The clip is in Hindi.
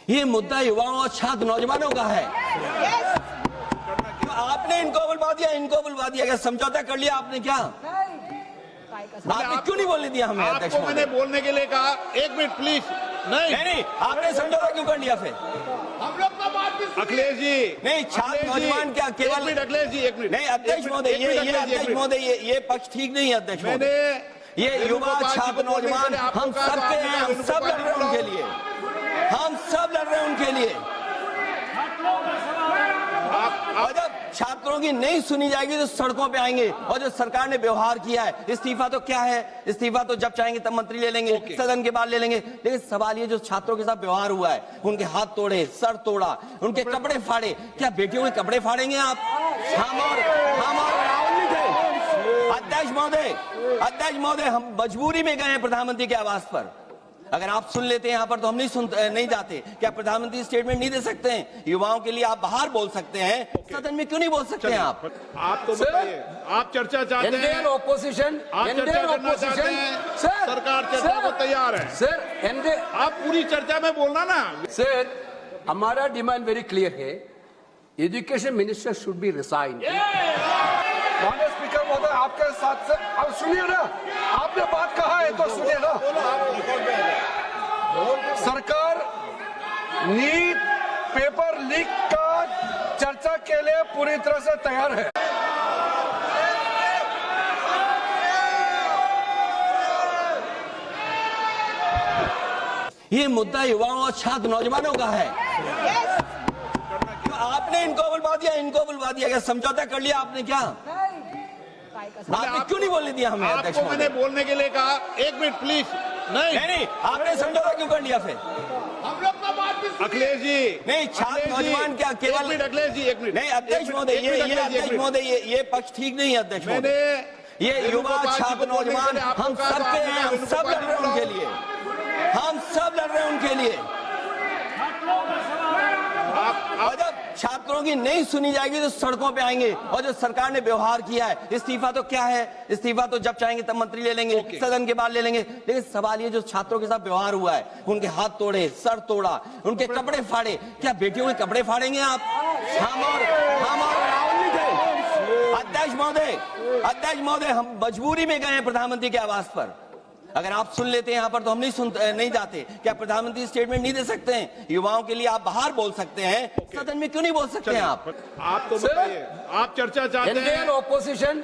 ये मुद्दा युवाओं और छात्र नौजवानों का है। तो आपने इनको बुलवा दिया क्या? समझौता कर लिया आपने क्या? आपने क्यों नहीं बोलने दिया हमें? अध्यक्ष आपको मैंने बोलने के लिए कहा, एक मिनट प्लीज। नहीं, आपने समझौता क्यों कर लिया फिर? हम लोग का बात अखिलेश जी नहीं, छात्र नौजवान क्या केवल? अखिलेश जी एक मिनट। नहीं अध्यक्ष महोदय, ये पक्ष ठीक नहीं है अध्यक्ष महोदय। ये युवा छात्र नौजवान हम सब पे हैं, हम सब लड़ रहे हैं उनके लिए, हम सब लड़ रहे हैं उनके लिए। और जब छात्रों की नहीं सुनी जाएगी तो सड़कों पे आएंगे। और जो सरकार ने व्यवहार किया है, इस्तीफा तो क्या है? इस्तीफा तो जब चाहेंगे तब मंत्री ले लेंगे, सदन के बाद ले लेंगे। लेकिन सवाल ये जो छात्रों के साथ व्यवहार हुआ है, उनके हाथ तोड़े, सर तोड़ा, उनके कपड़े फाड़े, क्या बेटियों के कपड़े फाड़ेंगे आप? हम और राहुल नहीं थे अध्यक्ष महोदय, हम मजबूरी में गए हैं प्रधानमंत्री के आवास पर। अगर आप सुन लेते हैं यहाँ पर तो हम नहीं जाते। क्या प्रधानमंत्री स्टेटमेंट नहीं दे सकते हैं? युवाओं के लिए आप बाहर बोल सकते हैं, सदन में क्यों नहीं बोल सकते हैं आप? आप तो बताइए, आप चर्चा चाहते हैं, इंडियन ऑपोजिशन, सरकार चर्चा को तैयार है सर। आप पूरी चर्चा में बोलना ना सर। हमारा डिमांड वेरी क्लियर है, education minister should be resign. माननीय स्पीकर महोदय, आपके साथ से अब सुनिए ना, आपने बात कहा है तो सुनिए ना। सरकार नीट पेपर लीक का चर्चा के लिए पूरी तरह से तैयार है। ये मुद्दा युवाओं और छात्र नौजवानों का है। तो आपने इनको बुलवा दिया क्या? समझौता कर लिया आपने क्या? आपने क्यों नहीं बोलने दिया हमें? अध्यक्ष आपको मैंने बोलने के लिए कहा, एक मिनट प्लीज। नहीं, आपने समझौता क्यों कर लिया फिर? हम लोग का बात अखिलेश जी। नहीं, छात्र नौजवान क्या केवल? अखिलेश जी एक मिनट। नहीं अध्यक्ष महोदय, ये पक्ष ठीक नहीं है अध्यक्ष महोदय। ये युवा छात्र नौजवान हम सब पे हैं, हम सब लड़ रहे हैं उनके लिए, हम सब लड़ रहे हैं उनके लिए। और जब छात्रों की नहीं सुनी जाएगी तो सड़कों पे आएंगे। और जो सरकार ने व्यवहार किया है, इस्तीफा तो क्या है? इस्तीफा तो जब चाहेंगे तब मंत्री ले लेंगे, सदन के बाद ले लेंगे। लेकिन सवाल ये जो छात्रों के साथ व्यवहार हुआ है, उनके हाथ तोड़े, सर तोड़ा, उनके कपड़े फाड़े, क्या बेटियों के कपड़े फाड़ेंगे आप? हम और राहुल नहीं थे अध्यक्ष महोदय, हम मजबूरी में गए हैं प्रधानमंत्री के आवास पर। अगर आप सुन लेते हैं यहाँ पर तो हम नहीं जाते। क्या प्रधानमंत्री स्टेटमेंट नहीं दे सकते हैं? युवाओं के लिए आप बाहर बोल सकते हैं, सदन में क्यों नहीं बोल सकते हैं आप? आप तो बताइए, आप चर्चा चाहते हैं, इंडियन ऑपोजिशन,